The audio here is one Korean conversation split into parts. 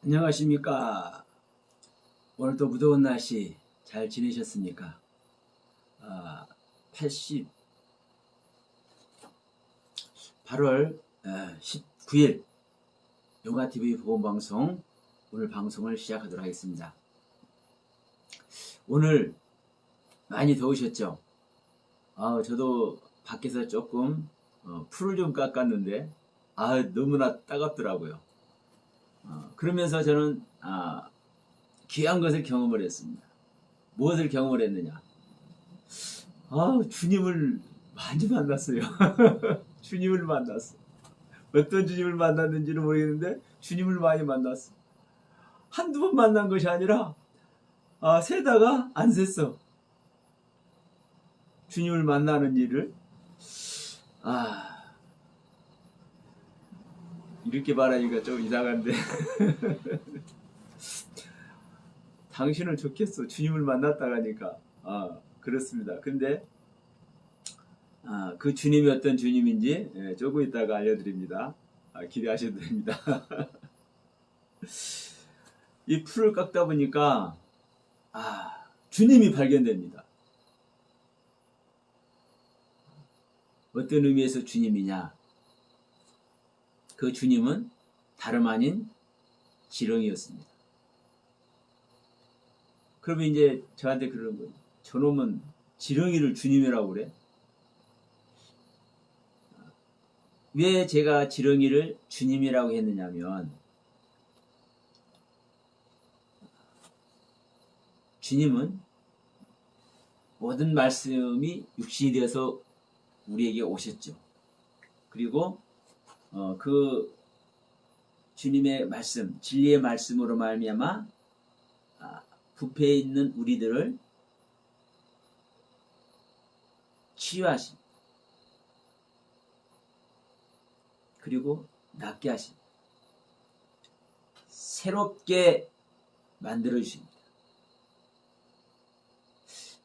안녕하십니까. 오늘도 무더운 날씨 잘 지내셨습니까? 8월 19일 용화TV 보건방송 오늘 방송을 시작하도록 하겠습니다. 오늘 많이 더우셨죠? 저도 밖에서 조금 풀을 좀 깎았는데 너무나 따갑더라고요. 그러면서 저는 귀한 것을 경험을 했습니다. 무엇을 경험을 했느냐? 주님을 많이 만났어요. 주님을 만났어. 어떤 주님을 만났는지는 모르겠는데 주님을 많이 만났어. 한두 번 만난 것이 아니라 세다가 안 셌어. 주님을 만나는 일을. 이렇게 말하니까 좀 이상한데 당신은 좋겠어. 주님을 만났다가니까. 그렇습니다. 근데 그 주님이 어떤 주님인지 조금 이따가 알려드립니다. 기대하셔도 됩니다. 이 풀을 깎다 보니까 주님이 발견됩니다. 어떤 의미에서 주님이냐? 그 주님은 다름 아닌 지렁이였습니다. 그러면 이제 저한테 그러는 거예요. 저놈은 지렁이를 주님이라고 그래? 왜 제가 지렁이를 주님이라고 했느냐면 주님은 모든 말씀이 육신이 되어서 우리에게 오셨죠. 그리고 그 주님의 말씀, 진리의 말씀으로 말미암아 부패해 있는 우리들을 치유하심, 그리고 낫게 하심, 새롭게 만들어 주십니다.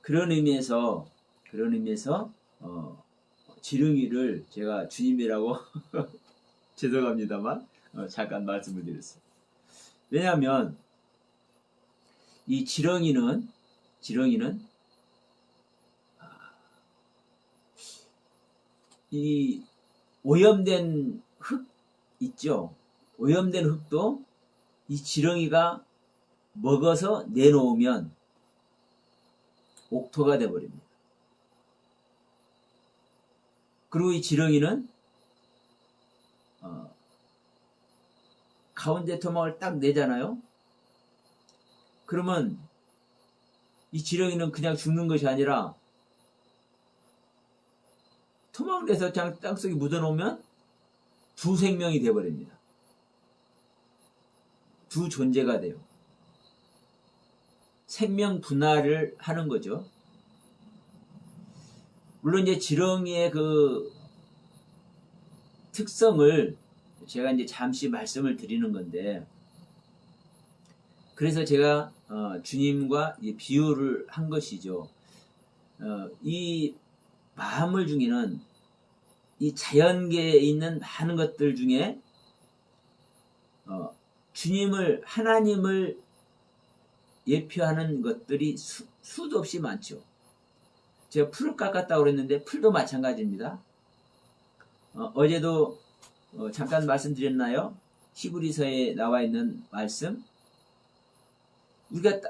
그런 의미에서 지렁이를 제가 주님이라고 죄송합니다만 잠깐 말씀을 드렸어요. 왜냐하면 이 지렁이는 이 오염된 흙 있죠. 오염된 흙도 이 지렁이가 먹어서 내놓으면 옥토가 되어버립니다. 그리고 이 지렁이는 가운데 토막을 딱 내잖아요. 그러면 이 지렁이는 그냥 죽는 것이 아니라 토막을 내서 땅속에 묻어놓으면 두 생명이 되어버립니다. 두 존재가 돼요. 생명 분할을 하는 거죠. 물론 이제 지렁이의 그 특성을 제가 이제 잠시 말씀을 드리는 건데, 그래서 제가 주님과 비유를 한 것이죠. 이 만물 중에는 이 자연계에 있는 많은 것들 중에 주님을, 하나님을 예표하는 것들이 수도 없이 많죠. 제가 풀을 깎았다고 그랬는데 풀도 마찬가지입니다. 어제도 잠깐 말씀드렸나요? 히브리서에 나와 있는 말씀. 우리가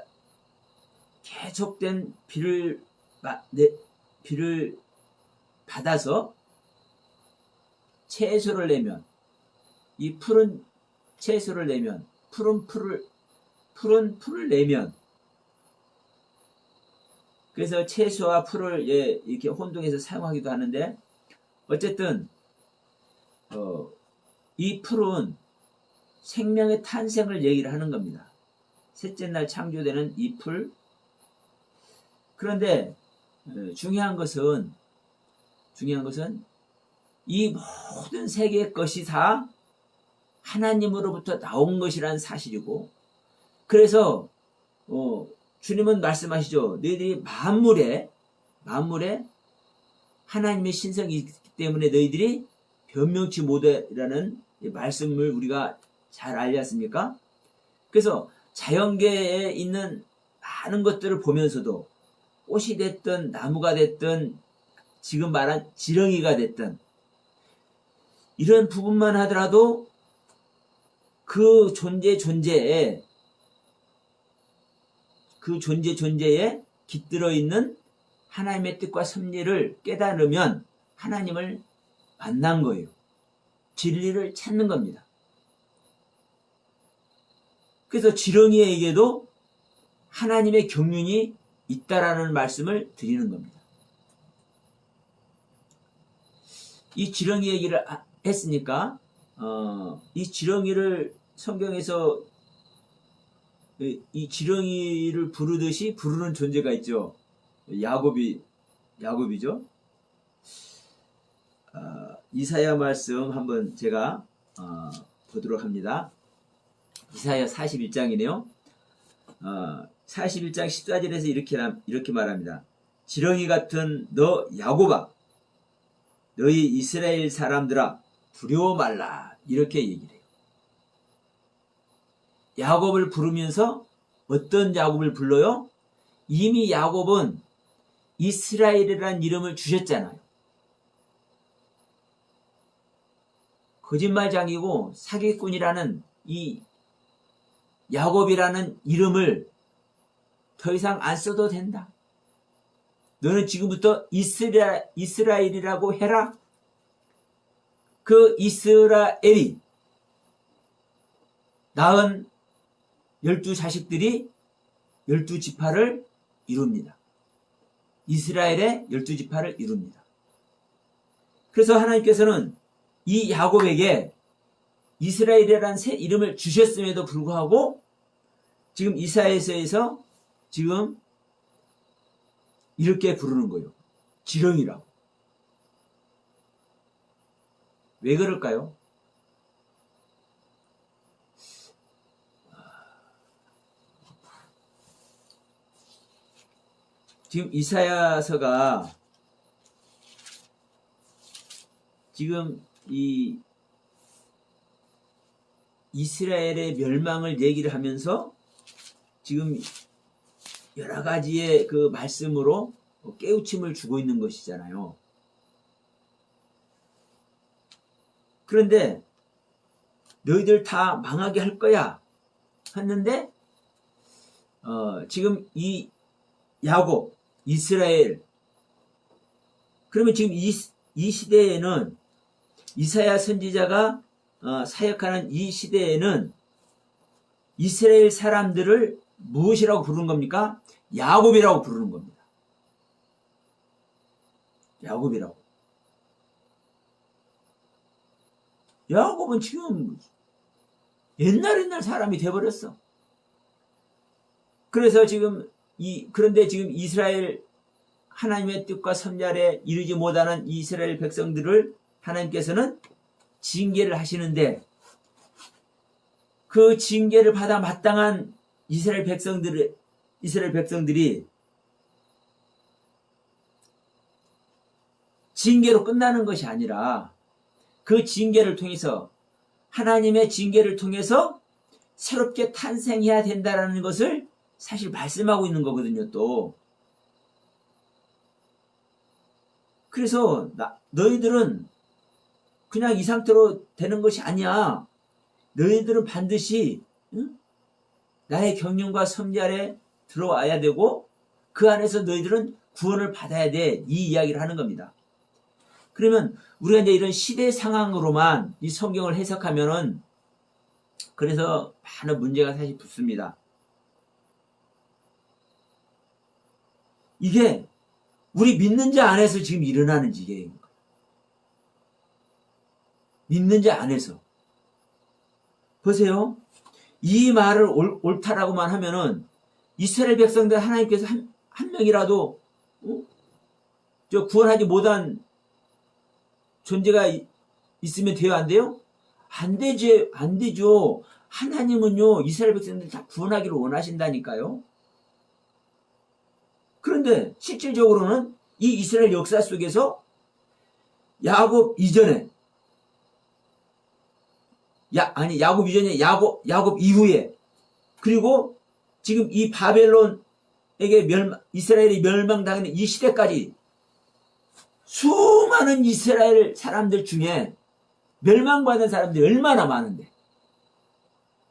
계속된 비를 받아서 채소를 내면, 이 푸른 채소를 내면, 푸른 풀을 내면, 그래서 채소와 풀을 이렇게 혼동해서 사용하기도 하는데, 어쨌든 이 풀은 생명의 탄생을 얘기를 하는 겁니다. 셋째 날 창조되는 이 풀. 그런데 중요한 것은 이 모든 세계의 것이 다 하나님으로부터 나온 것이라는 사실이고, 그래서 주님은 말씀하시죠. 너희들이 만물에 하나님의 신성이 있기 때문에 너희들이 변명치 못해라는 말씀을 우리가 잘 알지 않습니까? 그래서 자연계에 있는 많은 것들을 보면서도 꽃이 됐든 나무가 됐든 지금 말한 지렁이가 됐든 이런 부분만 하더라도 그 존재에 깃들어 있는 하나님의 뜻과 섭리를 깨달으면 하나님을 만난 거예요. 진리를 찾는 겁니다. 그래서 지렁이에게도 하나님의 경륜이 있다라는 말씀을 드리는 겁니다. 이 지렁이 얘기를 했으니까 이 지렁이를 성경에서 이 지렁이를 부르듯이 부르는 존재가 있죠. 야곱이죠. 이사야 말씀 한번 제가 보도록 합니다. 이사야 41장이네요. 41장 14절에서 이렇게 말합니다. 지렁이 같은 너 야곱아, 너희 이스라엘 사람들아 두려워 말라, 이렇게 얘기를 해요. 야곱을 부르면서 어떤 야곱을 불러요? 이미 야곱은 이스라엘이라는 이름을 주셨잖아요. 거짓말장이고 사기꾼이라는 이 야곱이라는 이름을 더 이상 안 써도 된다. 너는 지금부터 이스라엘이라고 해라. 그 이스라엘이 낳은 12자식들이 12지파를 이룹니다. 이스라엘의 12지파를 이룹니다. 그래서 하나님께서는 이 야곱에게 이스라엘이라는 새 이름을 주셨음에도 불구하고 지금 이사야서에서 지금 이렇게 부르는 거예요. 지렁이라고. 왜 그럴까요? 지금 이사야서가 지금 이 이스라엘의 멸망을 얘기를 하면서 지금 여러 가지의 그 말씀으로 깨우침을 주고 있는 것이잖아요. 그런데 너희들 다 망하게 할 거야 했는데 지금 이 야곱, 이스라엘, 그러면 지금 이 시대에는 이사야 선지자가 사역하는 이 시대에는 이스라엘 사람들을 무엇이라고 부르는 겁니까? 야곱이라고 부르는 겁니다. 야곱이라고. 야곱은 지금 옛날 사람이 돼버렸어. 그래서 지금 그런데 지금 이스라엘 하나님의 뜻과 섭리에 이르지 못하는 이스라엘 백성들을 하나님께서는 징계를 하시는데 그 징계를 받아 마땅한 이스라엘 백성들이 징계로 끝나는 것이 아니라 그 징계를 통해서 하나님의 징계를 통해서 새롭게 탄생해야 된다라는 것을 사실 말씀하고 있는 거거든요. 또 그래서 너희들은 그냥 이 상태로 되는 것이 아니야. 너희들은 반드시 나의 경륜과 섭리 아래 들어와야 되고 그 안에서 너희들은 구원을 받아야 돼. 이 이야기를 하는 겁니다. 그러면 우리가 이제 이런 시대 상황으로만 이 성경을 해석하면은 그래서 많은 문제가 사실 붙습니다. 이게 우리 믿는 자 안에서 지금 일어나는 지경인 거예요. 믿는 자 안에서. 보세요. 이 말을 옳다라고만 하면은 이스라엘 백성들 하나님께서 한 명이라도 저 구원하지 못한 존재가 있으면 돼요, 안 돼요? 안 되죠. 하나님은요, 이스라엘 백성들 다 구원하기를 원하신다니까요. 그런데 실질적으로는 이 이스라엘 역사 속에서 야곱 이전에 야곱 이후에 그리고 지금 이 바벨론에게 이스라엘이 멸망당하는 이 시대까지 수많은 이스라엘 사람들 중에 멸망받은 사람들이 얼마나 많은데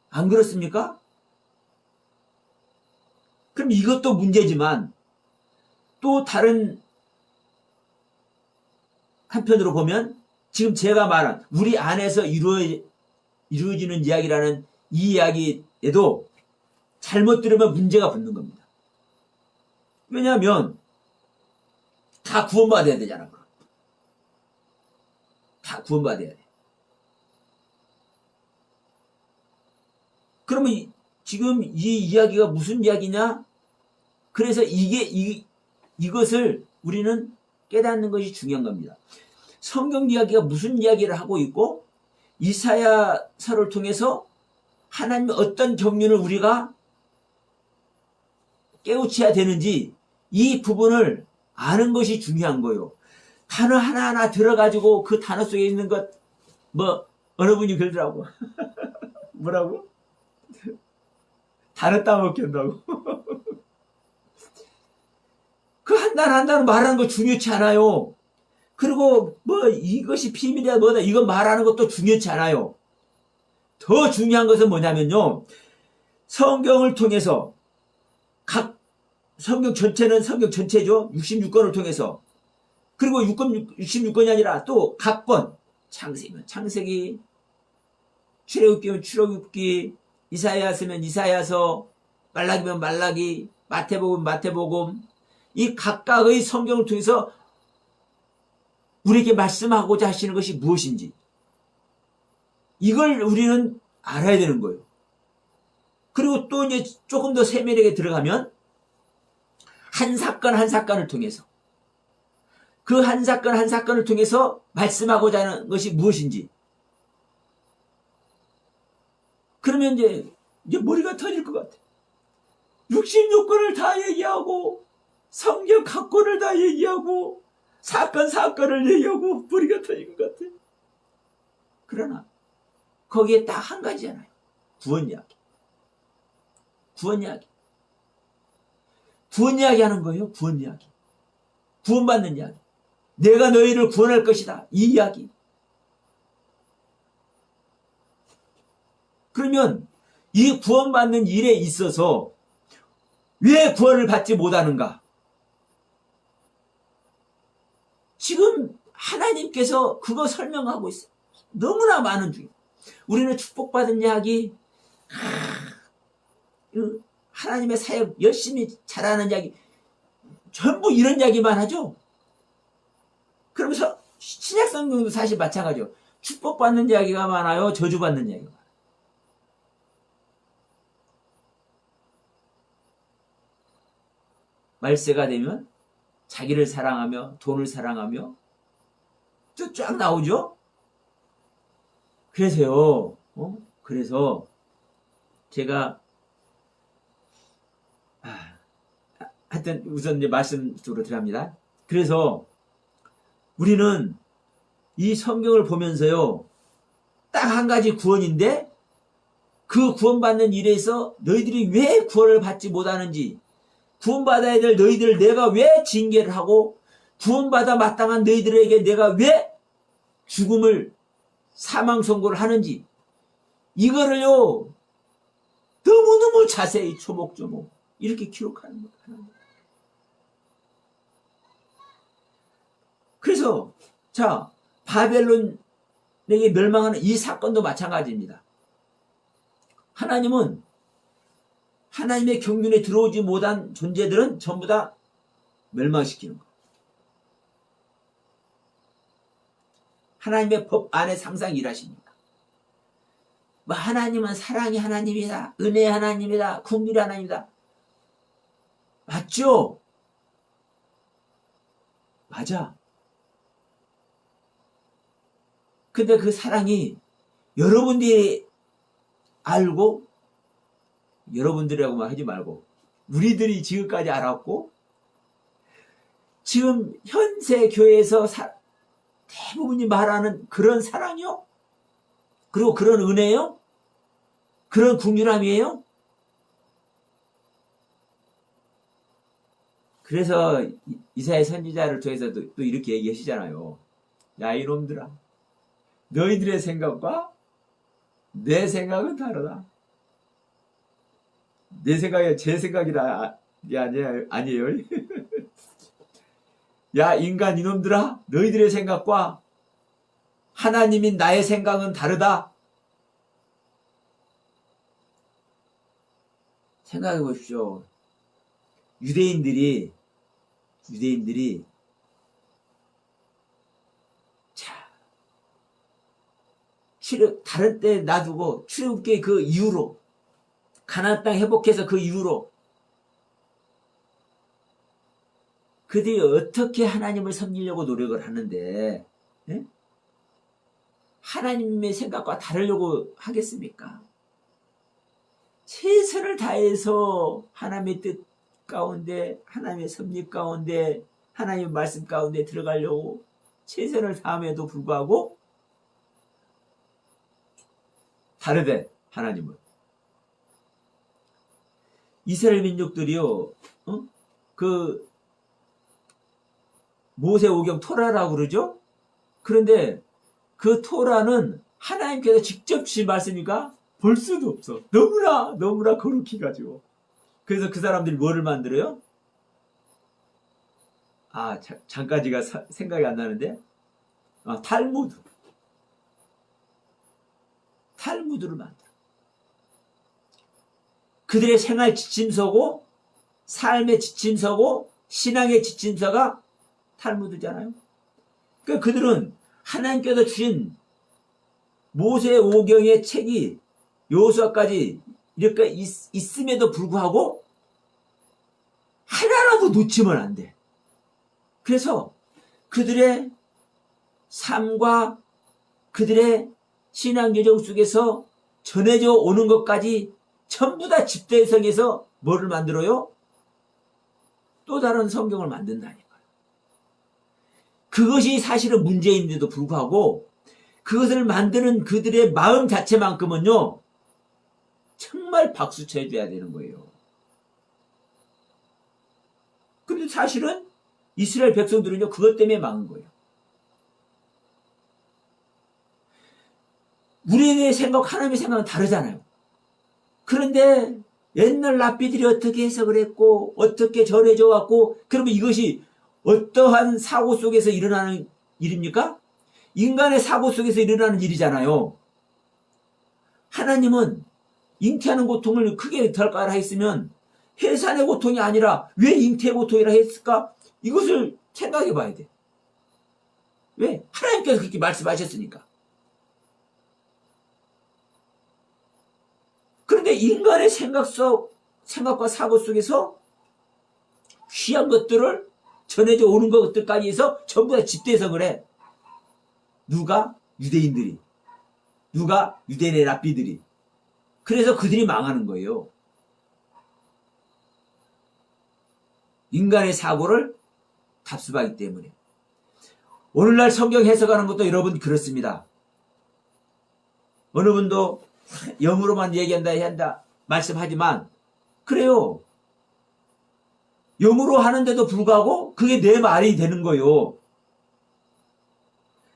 안 그렇습니까? 그럼 이것도 문제지만 또 다른 한편으로 보면 지금 제가 말한 우리 안에서 이루어지는 이야기라는 이 이야기에도 잘못 들으면 문제가 붙는 겁니다. 왜냐하면 다 구원받아야 되잖아. 다 구원받아야 돼. 그러면 지금 이 이야기가 무슨 이야기냐? 그래서 이것을 우리는 깨닫는 것이 중요한 겁니다. 성경 이야기가 무슨 이야기를 하고 있고 이사야서를 통해서 하나님의 어떤 경륜을 우리가 깨우쳐야 되는지 이 부분을 아는 것이 중요한 거예요. 단어 하나하나 들어가지고 그 단어 속에 있는 것 어느 분이 그러더라고. 뭐라고? 단어 따먹겠다고. 그 한 단 말하는 거 중요치 않아요. 그리고 이것이 비밀이야 뭐다 이거 말하는 것도 중요치 않아요. 더 중요한 것은 뭐냐면요. 성경을 통해서 성경 전체는 성경 전체죠. 66권을 통해서 그리고 66권이 아니라 또 각 권 창세기면 창세기, 출애굽기면 출애굽기, 이사야서면 이사야서, 말라기면 말라기, 마태복음 마태복음 이 각각의 성경을 통해서 우리에게 말씀하고자 하시는 것이 무엇인지 이걸 우리는 알아야 되는 거예요. 그리고 또 이제 조금 더 세밀하게 들어가면 한 사건 한 사건을 통해서 그 한 사건 한 사건을 통해서 말씀하고자 하는 것이 무엇인지 그러면 이제 머리가 터질 것 같아. 66권을 다 얘기하고 성경 각 권을 다 얘기하고 사건을 얘기하고 머리가 터질 것 같아. 그러나 거기에 딱 한 가지잖아요. 구원 이야기. 구원 이야기. 구원 이야기 하는 거예요. 구원 이야기. 구원받는 이야기. 내가 너희를 구원할 것이다. 이 이야기. 그러면 이 구원받는 일에 있어서 왜 구원을 받지 못하는가? 지금 하나님께서 그거 설명하고 있어요. 너무나 많은 중에. 우리는 축복받은 이야기, 하나님의 사역 열심히 잘하는 이야기, 전부 이런 이야기만 하죠. 그러면서 신약성경도 사실 마찬가지죠. 축복받는 이야기가 많아요. 저주받는 이야기가 많아요. 말세가 되면 자기를 사랑하며 돈을 사랑하며 쫙 나오죠. 그래서요. 그래서 제가 하여튼 우선 이제 말씀 쪽으로 들어갑니다. 그래서 우리는 이 성경을 보면서요. 딱 한 가지 구원인데 그 구원받는 일에서 너희들이 왜 구원을 받지 못하는지 구원받아야 될 너희들을 내가 왜 징계를 하고 구원받아 마땅한 너희들에게 내가 왜 죽음을 사망 선고를 하는지 이거를요 너무너무 자세히 조목조목 이렇게 기록하는 거예요. 그래서 자 바벨론에게 멸망하는 이 사건도 마찬가지입니다. 하나님은 하나님의 경륜에 들어오지 못한 존재들은 전부 다 멸망시키는 거예요. 하나님의 법 안에 항상 일하십니다. 하나님은 사랑의 하나님이다. 은혜의 하나님이다. 긍휼의 하나님이다. 맞죠? 맞아. 근데 그 사랑이 여러분들이 알고 여러분들이라고만 하지 말고 우리들이 지금까지 알았고 지금 현세 교회에서 대부분이 말하는 그런 사랑이요? 그리고 그런 은혜요? 그런 긍휼함이에요? 그래서 이사야 선지자를 통해서 또 이렇게 얘기하시잖아요. 야 이놈들아, 너희들의 생각과 내 생각은 다르다. 내 생각이 제 생각이라 아니에요. 야 인간 이놈들아, 너희들의 생각과 하나님인 나의 생각은 다르다. 생각해 보십시오. 유대인들이 자 다른 때 놔두고 출애굽기 그 이후로 가나안 땅 회복해서 그 이후로 그들이 어떻게 하나님을 섬기려고 노력을 하는데 예? 하나님의 생각과 다르려고 하겠습니까? 최선을 다해서 하나님의 뜻 가운데, 하나님의 섭리 가운데, 하나님의 말씀 가운데 들어가려고 최선을 다함에도 불구하고 다르대. 하나님은 이스라엘 민족들이요, 그 모세오경 토라라고 그러죠. 그런데 그 토라는 하나님께서 직접 주신 말씀이니까 볼 수도 없어. 너무나 거룩해 가지고. 그래서 그 사람들이 뭐를 만들어요? 잠깐지가 생각이 안 나는데, 탈무드를 만들어. 그들의 생활 지침서고, 삶의 지침서고, 신앙의 지침서가 탈무드잖아요. 그러니까 그들은 하나님께서 주신 모세오경의 책이 여호수아까지 이렇게 있음에도 불구하고 하나라도 놓치면 안 돼. 그래서 그들의 삶과 그들의 신앙 여정 속에서 전해져 오는 것까지 전부 다 집대성에서 뭐를 만들어요? 또 다른 성경을 만든다니까요. 그것이 사실은 문제인데도 불구하고 그것을 만드는 그들의 마음 자체만큼은요, 정말 박수 쳐줘야 되는 거예요. 근데 사실은 이스라엘 백성들은요, 그것 때문에 망한 거예요. 우리의 생각, 하나님의 생각은 다르잖아요. 그런데 옛날 랍비들이 어떻게 해석을 했고, 어떻게 전해져 왔고, 그러면 이것이 어떠한 사고 속에서 일어나는 일입니까? 인간의 사고 속에서 일어나는 일이잖아요. 하나님은 잉태하는 고통을 크게 덜까라 했으면 해산의 고통이 아니라 왜 잉태의 고통이라 했을까? 이것을 생각해 봐야 돼. 왜? 하나님께서 그렇게 말씀하셨으니까. 그런데 인간의 생각과 사고 속에서 귀한 것들을 전해져 오는 것들까지 해서 전부 다 집대해서 그래. 누가? 유대인들이. 누가? 유대인의 랍비들이. 그래서 그들이 망하는 거예요. 인간의 사고를 답습하기 때문에. 오늘날 성경 해석하는 것도 여러분 그렇습니다. 어느 분도 영으로만 얘기한다 해야 한다 말씀하지만 그래요. 영으로 하는데도 불구하고 그게 내 말이 되는 거예요.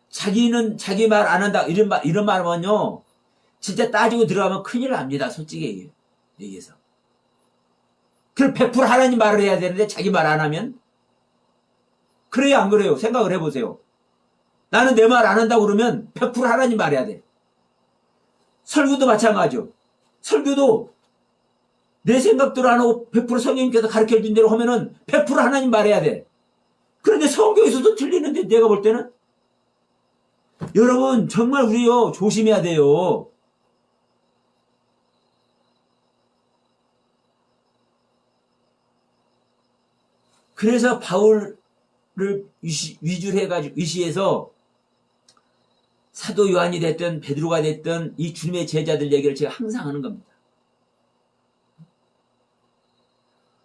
자기는 자기 말 안 한다 이런 말은요 진짜 따지고 들어가면 큰일 납니다. 솔직히 얘기해서. 그럼 100% 하나님 말을 해야 되는데 자기 말 안 하면 그래요 안 그래요? 생각을 해보세요. 나는 내 말 안 한다고 그러면 100% 하나님 말해야 돼. 설교도 마찬가지죠. 설교도 내 생각대로 안 하고 100% 성령님께서 가르쳐준 대로 하면은 100% 하나님 말해야 돼. 그런데 성경에서도 틀리는데 내가 볼 때는 여러분 정말 우리요 조심해야 돼요. 그래서 바울을 위주로 해가지고 위시해서 사도 요한이 됐든 베드로가 됐든 이 주님의 제자들 얘기를 제가 항상 하는 겁니다.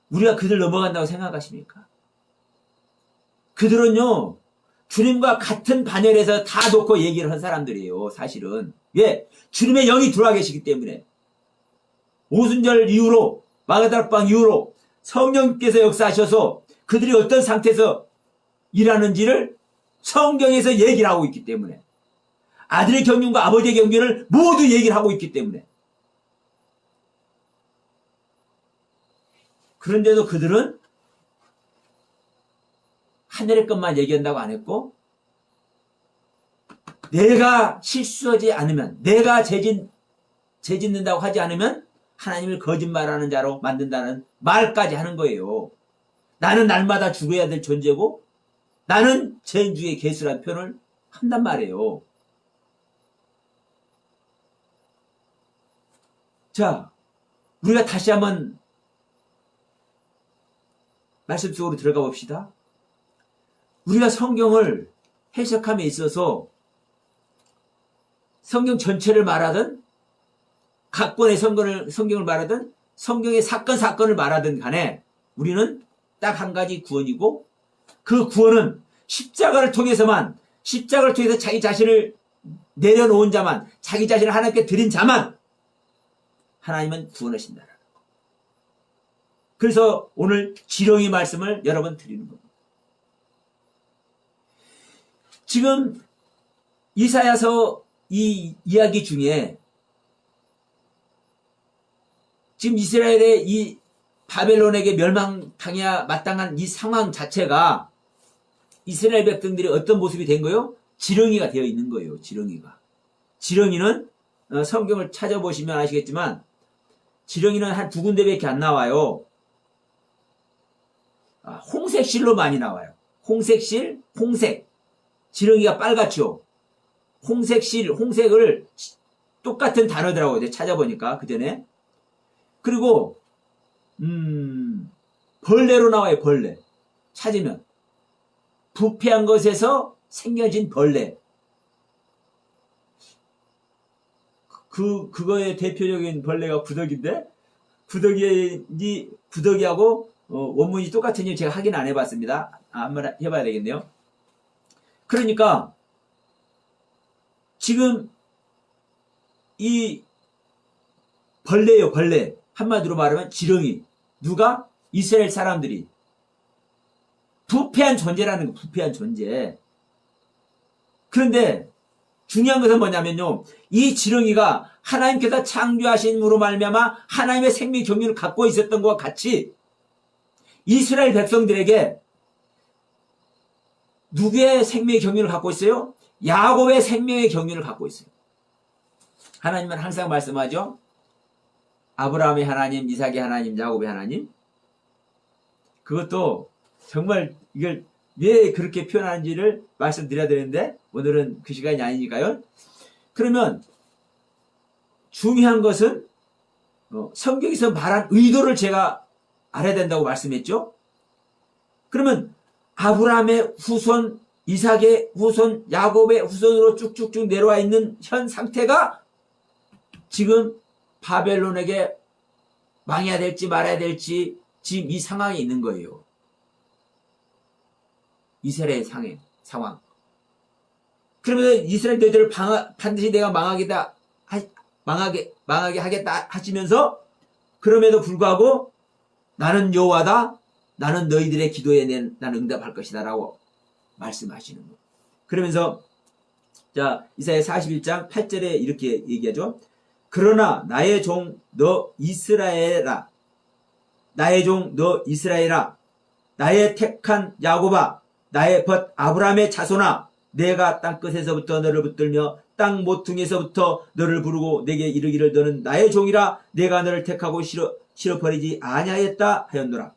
우리가 그들 넘어간다고 생각하십니까? 그들은요 주님과 같은 반열에서 다 놓고 얘기를 한 사람들이에요. 사실은. 왜? 주님의 영이 들어와 계시기 때문에. 오순절 이후로 마가다락방 이후로 성령께서 역사하셔서 그들이 어떤 상태에서 일하는지를 성경에서 얘기를 하고 있기 때문에, 아들의 경륜과 아버지의 경륜을 모두 얘기를 하고 있기 때문에. 그런데도 그들은 하늘의 것만 얘기한다고 안 했고, 내가 실수하지 않으면, 내가 죄짓는다고 하지 않으면 하나님을 거짓말하는 자로 만든다는 말까지 하는 거예요. 나는 날마다 죽어야 될 존재고 나는 죄인 중에 괴수라는 표현을 한단 말이에요. 자, 우리가 다시 한번 말씀 속으로 들어가 봅시다. 우리가 성경을 해석함에 있어서 성경 전체를 말하든 각 권의 성경을 말하든 성경의 사건을 말하든 간에 우리는 딱 한 가지 구원이고, 그 구원은 십자가를 통해서 자기 자신을 내려놓은 자만, 자기 자신을 하나님께 드린 자만 하나님은 구원하신다. 그래서 오늘 지렁이 말씀을 여러 번 드리는 겁니다. 지금 이사야서 이 이야기 중에 지금 이스라엘의 이 바벨론에게 멸망당해야 마땅한 이 상황 자체가 이스라엘 백성들이 어떤 모습이 된 거예요? 지렁이가 되어 있는 거예요. 지렁이는 성경을 찾아보시면 아시겠지만 지렁이는 한 두 군데밖에 안 나와요. 홍색실로 많이 나와요. 홍색실, 홍색. 지렁이가 빨갛죠. 홍색을 똑같은 단어더라고요. 제가 찾아보니까 그 전에. 그리고 벌레로 나와요. 벌레. 찾으면 부패한 것에서 생겨진 벌레. 그거의 대표적인 벌레가 구더기인데, 구더기하고 원문이 똑같은지 제가 확인 안 해봤습니다. 한번 해봐야 되겠네요. 그러니까 지금 이 벌레예요. 벌레. 한마디로 말하면 지렁이. 누가? 이스라엘 사람들이. 부패한 존재라는 거. 부패한 존재. 그런데 중요한 것은 뭐냐면요, 이 지렁이가 하나님께서 창조하심으로 말미암아 하나님의 생명 경륜을 갖고 있었던 것과 같이 이스라엘 백성들에게 누구의 생명의 경륜을 갖고 있어요? 야곱의 생명의 경륜을 갖고 있어요. 하나님은 항상 말씀하죠. 아브라함의 하나님, 이삭의 하나님, 야곱의 하나님. 그것도 정말 이걸 왜 그렇게 표현하는지를 말씀드려야 되는데 오늘은 그 시간이 아니니까요. 그러면 중요한 것은 성경에서 말한 의도를 제가 알아야 된다고 말씀했죠. 그러면 아브라함의 후손, 이삭의 후손, 야곱의 후손으로 쭉쭉쭉 내려와 있는 현 상태가 지금 바벨론에게 망해야 될지 말아야 될지 지금 이 상황에 있는 거예요. 이스라엘의 상황. 그러면 이스라엘 너희들을 반드시 내가 망하게 하겠다 하시면서, 그럼에도 불구하고 나는 여호와다, 나는 너희들의 기도에 나는 응답할 것이다 라고 말씀하시는 거예요. 그러면서 자, 이사야 41장 8절에 이렇게 얘기하죠. 그러나 나의 종 너 이스라엘아, 나의 종 너 이스라엘아, 나의 택한 야곱아, 나의 벗 아브라함의 자손아, 내가 땅끝에서부터 너를 붙들며 땅 모퉁이에서부터 너를 부르고 내게 이르기를 너는 나의 종이라, 내가 너를 택하고 실어버리지 아니하였다 하였노라.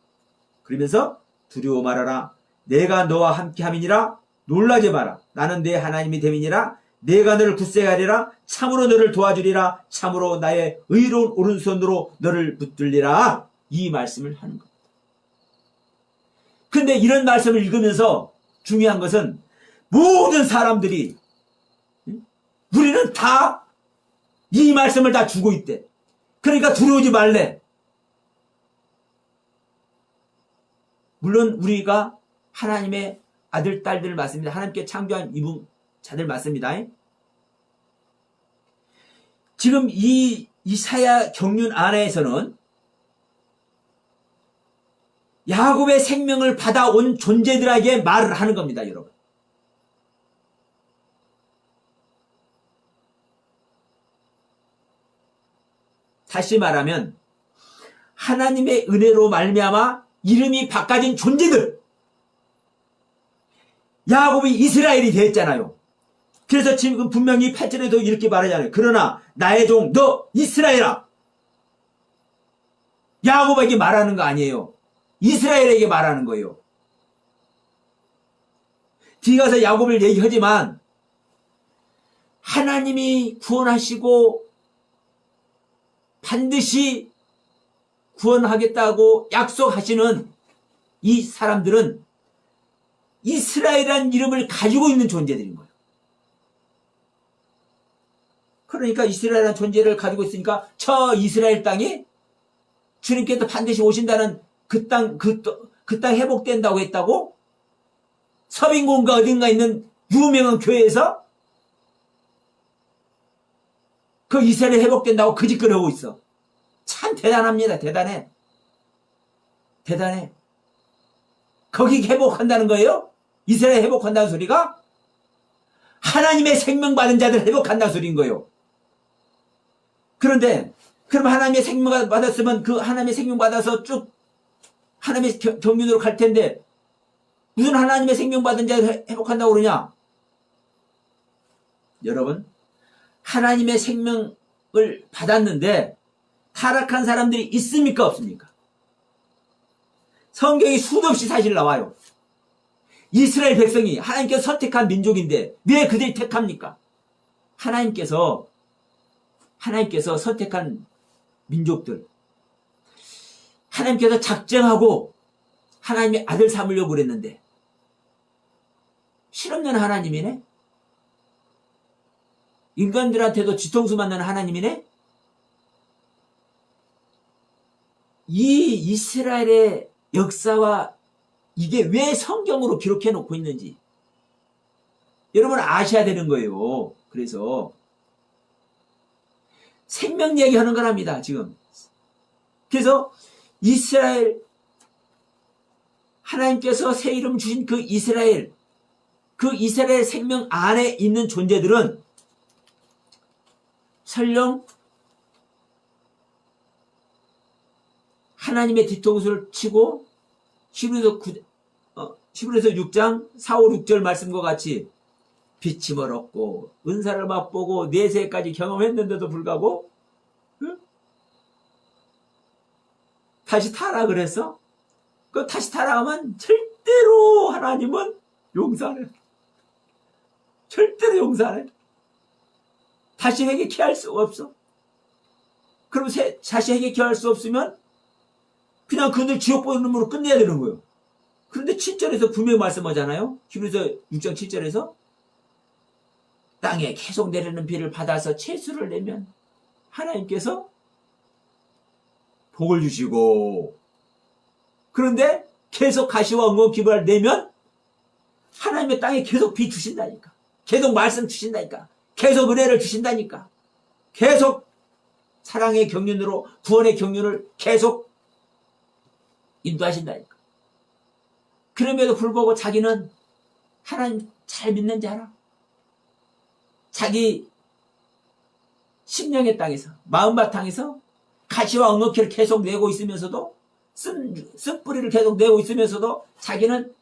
그러면서 두려워 말아라, 내가 너와 함께함이니라. 놀라지 마라, 나는 내 하나님이 됨이니라. 내가 너를 굳세하리라. 참으로 너를 도와주리라. 참으로 나의 의로운 오른손으로 너를 붙들리라. 이 말씀을 하는 겁니다. 근데 이런 말씀을 읽으면서 중요한 것은 모든 사람들이, 우리는 다 이 말씀을 다 주고 있대. 그러니까 두려우지 말래. 물론 우리가 하나님의 아들, 딸들 맞습니다. 하나님께 창조한 이분 자들 맞습니다. 지금 이 이사야 경륜 안에서는 야곱의 생명을 받아온 존재들에게 말을 하는 겁니다, 여러분. 다시 말하면 하나님의 은혜로 말미암아 이름이 바꿔진 존재들, 야곱이 이스라엘이 됐잖아요. 그래서 지금 분명히 8절에도 이렇게 말하잖아요. 그러나 나의 종 너 이스라엘아. 야곱에게 말하는 거 아니에요. 이스라엘에게 말하는 거예요. 뒤에 가서 야곱을 얘기하지만 하나님이 구원하시고 반드시 구원하겠다고 약속하시는 이 사람들은 이스라엘이라는 이름을 가지고 있는 존재들인 거예요. 그러니까 이스라엘이라는 존재를 가지고 있으니까 저 이스라엘 땅이 주님께서 반드시 오신다는 그 땅 회복된다고 했다고 서빙공가 어딘가 있는 유명한 교회에서 그 이스라엘이 회복된다고 그 짓거리 하고 있어. 참 대단합니다. 대단해. 대단해. 거기 회복한다는 거예요? 이스라엘 회복한다는 소리가? 하나님의 생명 받은 자들 회복한다는 소리인 거예요. 그런데 그럼 하나님의 생명 받았으면 그 하나님의 생명 받아서 쭉 하나님의 경륜으로 갈 텐데 무슨 하나님의 생명 받은 자를 회복한다고 그러냐? 여러분, 하나님의 생명을 받았는데 타락한 사람들이 있습니까? 없습니까? 성경이 수도 없이 사실 나와요. 이스라엘 백성이 하나님께서 선택한 민족인데 왜 그들이 택합니까? 하나님께서 선택한 민족들, 하나님께서 작정하고 하나님의 아들 삼으려고 그랬는데 실없는 하나님이네? 인간들한테도 뒤통수 맞는 하나님이네? 이 이스라엘의 역사와 이게 왜 성경으로 기록해 놓고 있는지 여러분 아셔야 되는 거예요. 그래서 생명 얘기하는 거랍니다, 지금. 그래서 이스라엘, 하나님께서 새 이름 주신 그 이스라엘 생명 안에 있는 존재들은 설령 하나님의 뒤통수를 치고 히브리서 6장 4, 5, 6절 말씀과 같이 빛임을 얻고 은사를 맛보고 내세까지 경험했는데도 불구하고 다시 타락을 해서 그 다시 타락하면 절대로 하나님은 용서하네. 절대로 용서하네. 다시 회개케 할 수가 없어. 그럼 다시 회개케 할 수 없으면 그냥 그들 지옥 보는 놈으로 끝내야 되는 거예요. 그런데 7절에서 분명히 말씀하잖아요. 히브리서 6장 7절에서 땅에 계속 내리는 비를 받아서 채수를 내면 하나님께서 복을 주시고, 그런데 계속 가시와 응원 기부를 내면 하나님의 땅에 계속 비 주신다니까. 계속 말씀 주신다니까. 계속 은혜를 주신다니까. 계속 사랑의 경륜으로 구원의 경륜을 계속 인도하신다니까. 그럼에도 불구하고 자기는 하나님 잘 믿는지 알아? 자기 심령의 땅에서, 마음바탕에서 가시와 엉겅퀴를 계속 내고 있으면서도, 쓴뿌리를 계속 내고 있으면서도 자기는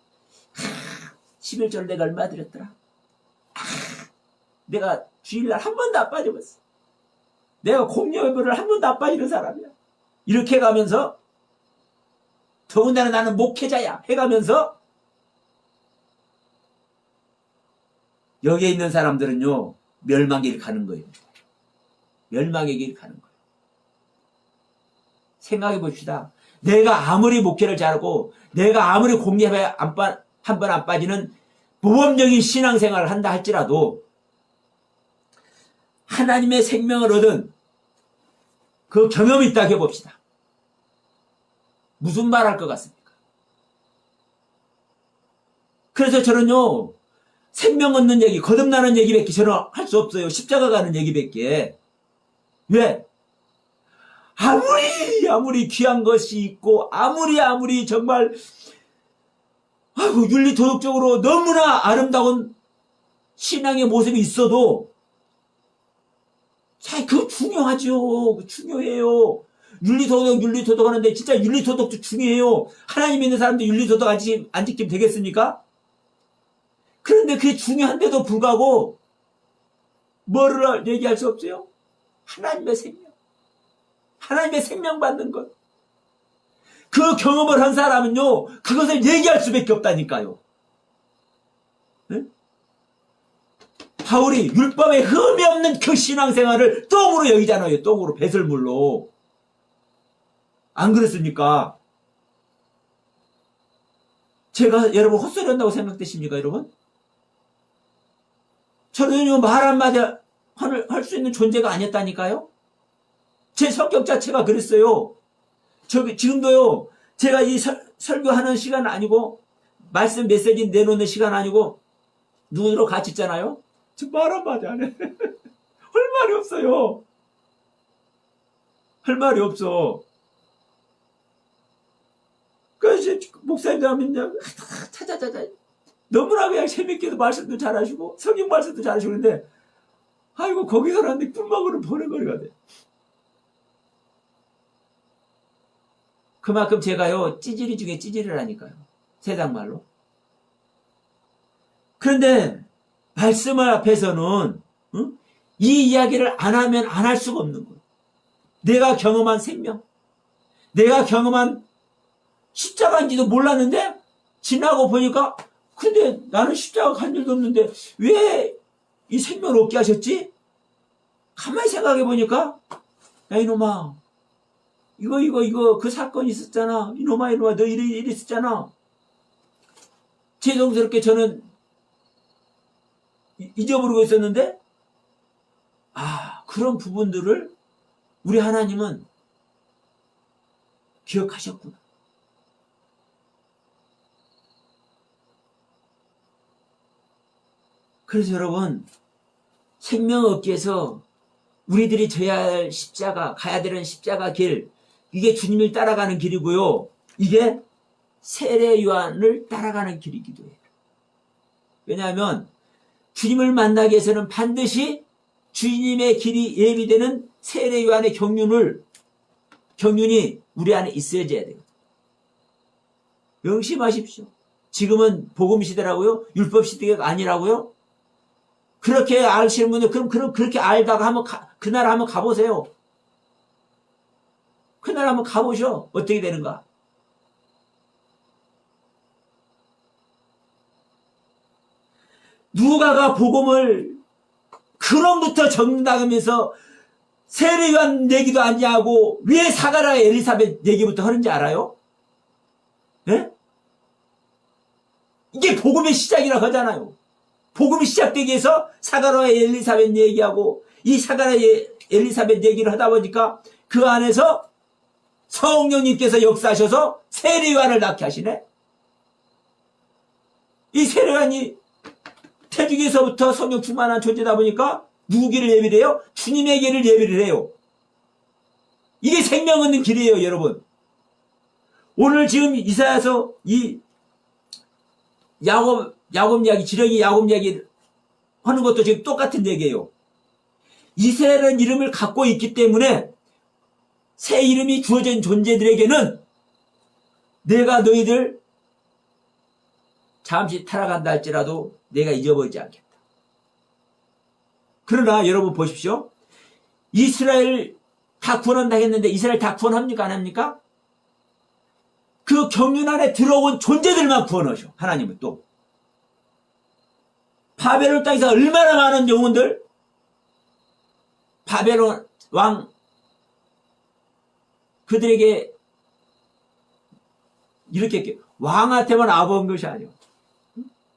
11절 내가 얼마 드렸더라. 내가 주일날 한 번도 안 빠져봤어. 내가 공여 예배를 한 번도 안 빠지는 사람이야. 이렇게 가면서 더군다나 나는 목회자야 해가면서 여기에 있는 사람들은요 멸망의 길 가는 거예요. 멸망의 길 가는 거예요. 생각해 봅시다. 내가 아무리 목회를 잘하고 내가 아무리 공예배에 한 번 안 빠지는 모범적인 신앙생활을 한다 할지라도 하나님의 생명을 얻은 그 경험이 있다고 해봅시다. 무슨 말 할 것 같습니까? 그래서 저는요 생명 얻는 얘기, 거듭나는 얘기밖에 저는 할 수 없어요. 십자가 가는 얘기밖에. 왜? 아무리 귀한 것이 있고 아무리 정말 윤리 도덕적으로 너무나 아름다운 신앙의 모습이 있어도 그거 중요하죠. 중요해요. 윤리도덕 하는데 진짜 윤리도덕도 중요해요. 하나님 믿는 사람도 윤리도덕 안 지키면 되겠습니까? 그런데 그게 중요한데도 불구하고 뭐를 얘기할 수 없어요? 하나님의 생명. 하나님의 생명 받는 것. 그 경험을 한 사람은요, 그것을 얘기할 수밖에 없다니까요. 네? 바울이 율법에 흠이 없는 그 신앙생활을 똥으로 여기잖아요. 똥으로, 배설물로. 안 그렇습니까? 제가 여러분 헛소리 한다고 생각되십니까, 여러분? 저는요, 말 한마디 할 수 있는 존재가 아니었다니까요? 제 성격 자체가 그랬어요. 지금도요, 제가 이 설교하는 시간 아니고, 말씀 메시지 내놓는 시간 아니고, 누구로 같이 있잖아요? 저 말 한마디 안 해. 할 말이 없어요. 할 말이 없어. 그래서 목사님들 하면 찾아. 너무나 그냥 재밌게도 말씀도 잘하시고, 성경 말씀도 잘하시고, 그런데, 아이고, 거기서는 꿀먹으로 보내거리가 돼. 그만큼 제가요, 찌질이 중에 찌질이라니까요. 세상 말로. 그런데, 말씀 앞에서는, 응? 이 이야기를 안 하면 안 할 수가 없는 거예요. 내가 경험한 생명, 내가 경험한 십자가인지도 몰랐는데, 지나고 보니까, 근데 나는 십자가 간 일도 없는데, 왜 이 생명을 얻게 하셨지? 가만히 생각해 보니까, 야, 이놈아, 이거, 그 사건이 있었잖아. 이놈아, 너 이리 있었잖아. 죄송스럽게 저는 잊어버리고 있었는데, 그런 부분들을 우리 하나님은 기억하셨구나. 그래서 여러분, 생명 얻기 위해서 우리들이 져야 할 십자가, 가야 되는 십자가 길, 이게 주님을 따라가는 길이고요. 이게 세례 요한을 따라가는 길이기도 해요. 왜냐하면 주님을 만나기 위해서는 반드시 주님의 길이 예비되는 세례 요한의 경륜이 우리 안에 있어야 돼요. 명심하십시오. 지금은 복음 시대라고요? 율법 시대가 아니라고요? 그렇게 아시는 분들, 그럼 그렇게 알다가 그날 한번 가보세요. 그날 한번 가보셔. 어떻게 되는가? 누가가 복음을 근원부터 정당하면서 세례요한 얘기도 아니하고 왜 사가랴 엘리사벳 얘기부터 하는지 알아요? 네? 이게 복음의 시작이라고 하잖아요. 복음이 시작되기 위해서 사가랴 엘리사벳 얘기하고 이 사가랴 엘리사벳 얘기를 하다 보니까 그 안에서 성령님께서 역사하셔서 세례요한을 낳게 하시네. 이 세례요한이 태중에서부터 성령 충만한 존재다 보니까 누구 길을 예비를 해요? 주님의 길을 예비를 해요. 이게 생명 얻는 길이에요, 여러분. 오늘 지금 이사야서 이 야곱 이야기, 지렁이 야곱 이야기 하는 것도 지금 똑같은 얘기예요. 이스라엘은 이름을 갖고 있기 때문에 새 이름이 주어진 존재들에게는 내가 너희들 잠시 타락한다 할지라도 내가 잊어버리지 않겠다. 그러나 여러분 보십시오. 이스라엘 다 구원한다 했는데 이스라엘 다 구원합니까? 안 합니까? 그 경륜 안에 들어온 존재들만 구원하셔. 하나님은 또. 바벨론 땅에서 얼마나 많은 영혼들, 바벨론 왕 그들에게 이렇게 왕한테만 아부한 것이 아니오.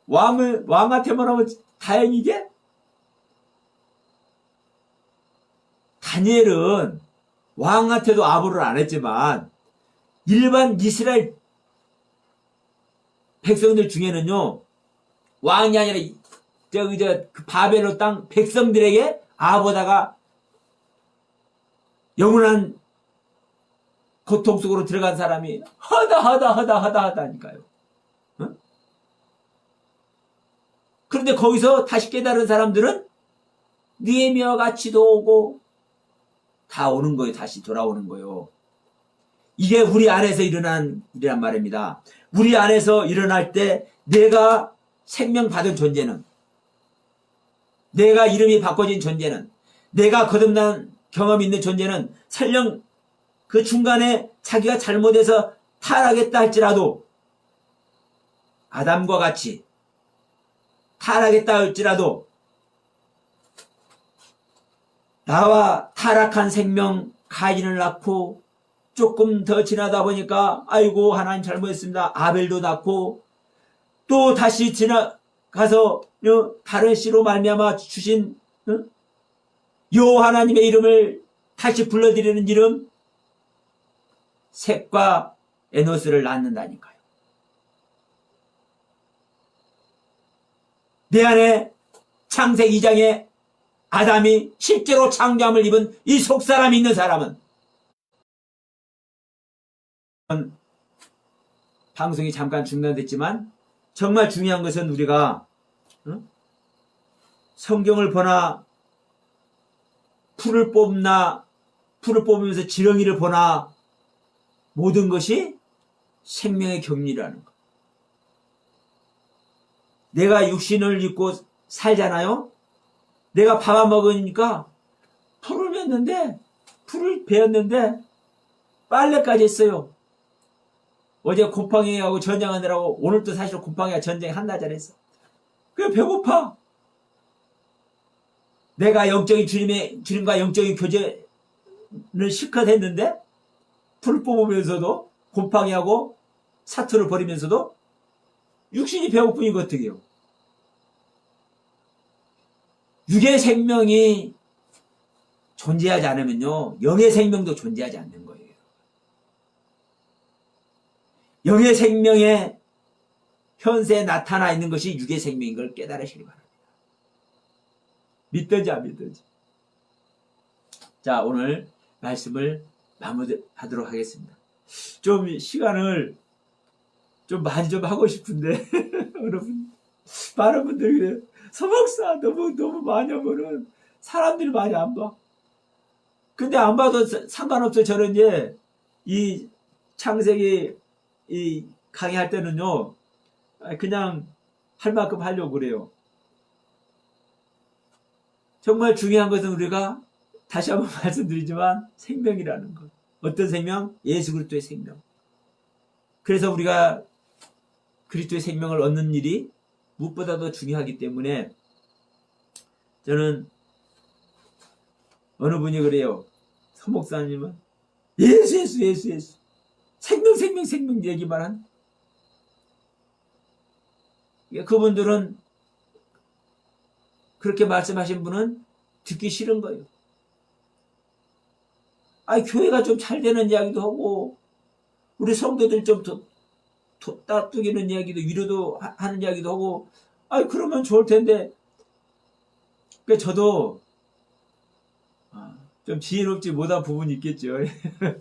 왕한테만 하면 다행이게? 다니엘은 왕한테도 아부를 안 했지만 일반 이스라엘 백성들 중에는요, 왕이 아니라 그 바벨론 땅 백성들에게 아보다가 영원한 고통 속으로 들어간 사람이 하다니까요. 어? 그런데 거기서 다시 깨달은 사람들은 느헤미야와 같이도 오고 다 오는 거예요. 다시 돌아오는 거예요. 이게 우리 안에서 일어난 일이란 말입니다. 우리 안에서 일어날 때 내가 생명 받은 존재는, 내가 이름이 바꿔진 존재는, 내가 거듭난 경험이 있는 존재는 설령 그 중간에 자기가 잘못해서 타락했다 할지라도, 아담과 같이 타락했다 할지라도 나와 타락한 생명 가인을 낳고 조금 더 지나다 보니까 아이고 하나님 잘못했습니다. 아벨도 낳고 또 다시 지나가서 다른 씨로 말미암아 주신 여호와 하나님의 이름을 다시 불러드리는 이름 셋과 에노스를 낳는다니까요. 내 안에 창세기 2장에 아담이 실제로 창조함을 입은 이 속사람이 있는 사람은, 방송이 잠깐 중단됐지만 정말 중요한 것은 우리가 성경을 보나 풀을 뽑으면서 지렁이를 보나 모든 것이 생명의 격리라는 것. 내가 육신을 입고 살잖아요. 내가 밥 안 먹으니까 풀을 베었는데 빨래까지 했어요. 어제 곰팡이하고 전쟁하느라고 오늘도 사실 곰팡이가 전쟁 한날 잘했어. 그래 배고파. 내가 주님과 영적인 교제를 실컷 했는데 풀을 뽑으면서도 곰팡이하고 사투를 버리면서도 육신이 배고프니까 어떻게 해요? 육의 생명이 존재하지 않으면요, 영의 생명도 존재하지 않는 거예요. 영의 생명의 현세에 나타나 있는 것이 육의 생명인 걸 깨달으시기 바랍니다. 믿든지 안 믿든지. 자, 오늘 말씀을 마무리하도록 하겠습니다. 좀 시간을 좀 많이 좀 하고 싶은데 여러분, 많은 분들이 그래요. 서목사 너무 많이 하면은 사람들이 많이 안 봐. 근데 안 봐도 상관없어요. 저는 이제 이 창세기 이 강의할 때는요, 그냥 할 만큼 하려고 그래요. 정말 중요한 것은 우리가 다시 한번 말씀드리지만 생명이라는 것. 어떤 생명? 예수 그리스도의 생명. 그래서 우리가 그리스도의 생명을 얻는 일이 무엇보다도 중요하기 때문에 저는 어느 분이 그래요. 서목사님은 예수 생명 얘기만 한. 그분들은 그렇게 말씀하신 분은 듣기 싫은 거예요. 교회가 좀 잘 되는 이야기도 하고 우리 성도들 좀 따뜻기는 이야기도 위로도 하는 이야기도 하고 그러면 좋을 텐데. 그러니까 저도 좀 지혜롭지 못한 부분이 있겠죠.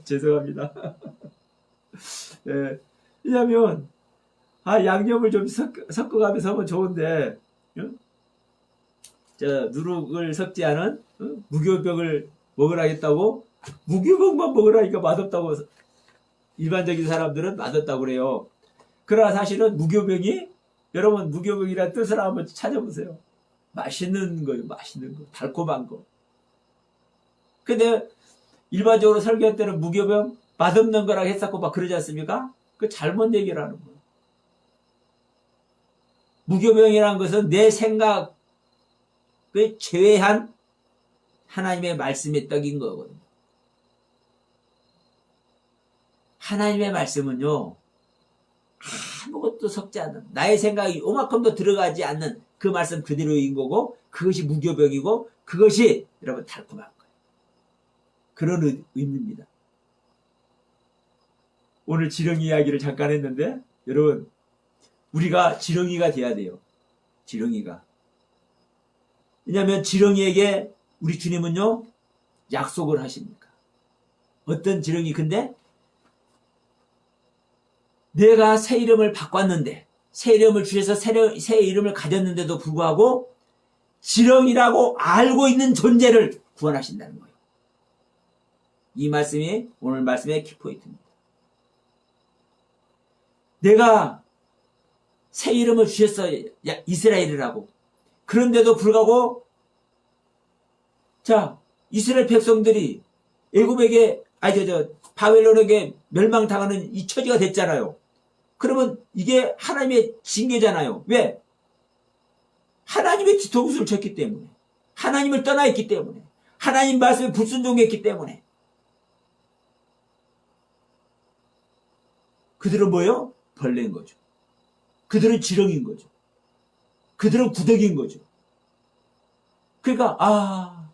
죄송합니다. 예. 왜냐면 양념을 좀 섞어가면서 하면 좋은데 누룩을 섞지 않은 무교병을 먹으라겠다고 무교병만 먹으라니까 맛없다고 일반적인 사람들은 맛없다고 그래요. 그러나 사실은 무교병이, 여러분 무교병이라는 뜻을 한번 찾아보세요. 맛있는 거예요. 맛있는 거. 달콤한 거. 근데 일반적으로 설교할 때는 무교병 맛없는 거라고 했었고 막 그러지 않습니까? 그 잘못 얘기를 하는 거예요. 무교병이라는 것은 내 생각을 제외한 하나님의 말씀의 떡인 거거든요. 하나님의 말씀은요, 아무것도 섞지 않는, 나의 생각이 요만큼도 들어가지 않는 그 말씀 그대로인 거고, 그것이 무교병이고, 그것이 여러분 달콤한 거예요. 그런 의미입니다. 오늘 지렁이 이야기를 잠깐 했는데, 여러분, 우리가 지렁이가 돼야 돼요. 지렁이가. 왜냐하면 지렁이에게 우리 주님은요, 약속을 하십니까? 어떤 지렁이? 근데 내가 새 이름을 바꿨는데, 새 이름을 주셔서 새 이름을 가졌는데도 불구하고 지렁이라고 알고 있는 존재를 구원하신다는 거예요. 이 말씀이 오늘 말씀의 키포인트입니다. 내가 새 이름을 주셨어, 이스라엘이라고. 그런데도 불구하고, 자, 이스라엘 백성들이 애굽에게, 바벨론에게 멸망당하는 이 처지가 됐잖아요. 그러면 이게 하나님의 징계잖아요. 왜? 하나님의 뒤통수를 쳤기 때문에. 하나님을 떠나 있기 때문에. 하나님 말씀에 불순종했기 때문에. 그들은 뭐예요? 벌레인 거죠. 그들은 지렁인 거죠. 그들은 구더기인 거죠. 그러니까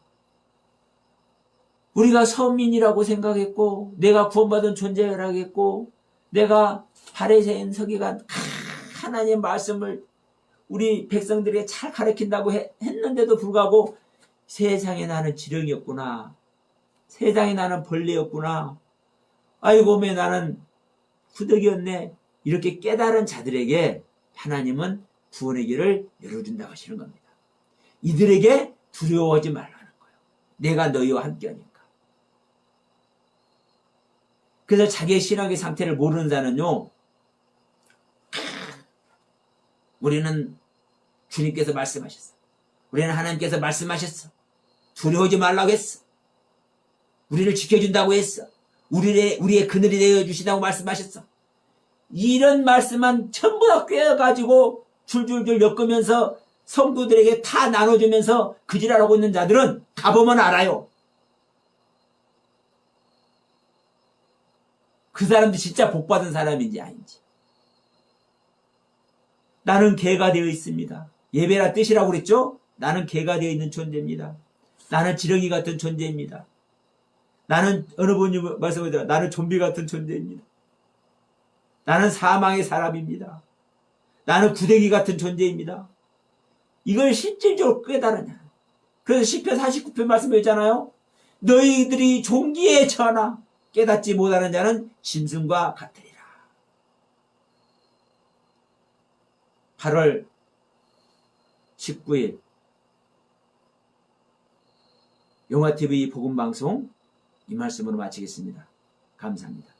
우리가 선민이라고 생각했고, 내가 구원받은 존재라고 했고, 내가 바리새인 서기관 하나님의 말씀을 우리 백성들에게 잘 가르친다고 했는데도 불구하고 세상에 나는 지렁이였구나. 세상에 나는 벌레였구나. 아이고 매 나는 구더기였네. 이렇게 깨달은 자들에게 하나님은 구원의 길을 열어준다고 하시는 겁니다. 이들에게 두려워하지 말라는 거예요. 내가 너희와 함께하니까. 그래서 자기의 신앙의 상태를 모르는 자는요, 우리는 주님께서 말씀하셨어. 우리는 하나님께서 말씀하셨어. 두려워하지 말라고 했어. 우리를 지켜준다고 했어. 우리의 그늘이 되어주신다고 말씀하셨어. 이런 말씀만 전부 다 꿰어가지고 줄줄줄 엮으면서 성도들에게 다 나눠주면서 그지랄하고 있는 자들은 가보면 알아요. 그 사람도 진짜 복받은 사람인지 아닌지. 나는 개가 되어 있습니다. 예배라 뜻이라고 그랬죠? 나는 개가 되어 있는 존재입니다. 나는 지렁이 같은 존재입니다. 나는 어느 분이 말씀하더라. 나는 좀비 같은 존재입니다. 나는 사망의 사람입니다. 나는 구더기 같은 존재입니다. 이걸 실질적으로 깨달으냐. 그래서 시편 49편 말씀했잖아요. 너희들이 종기에 처하나 깨닫지 못하는 자는 짐승과 같으리라. 8월 19일 용화TV 복음방송 이 말씀으로 마치겠습니다. 감사합니다.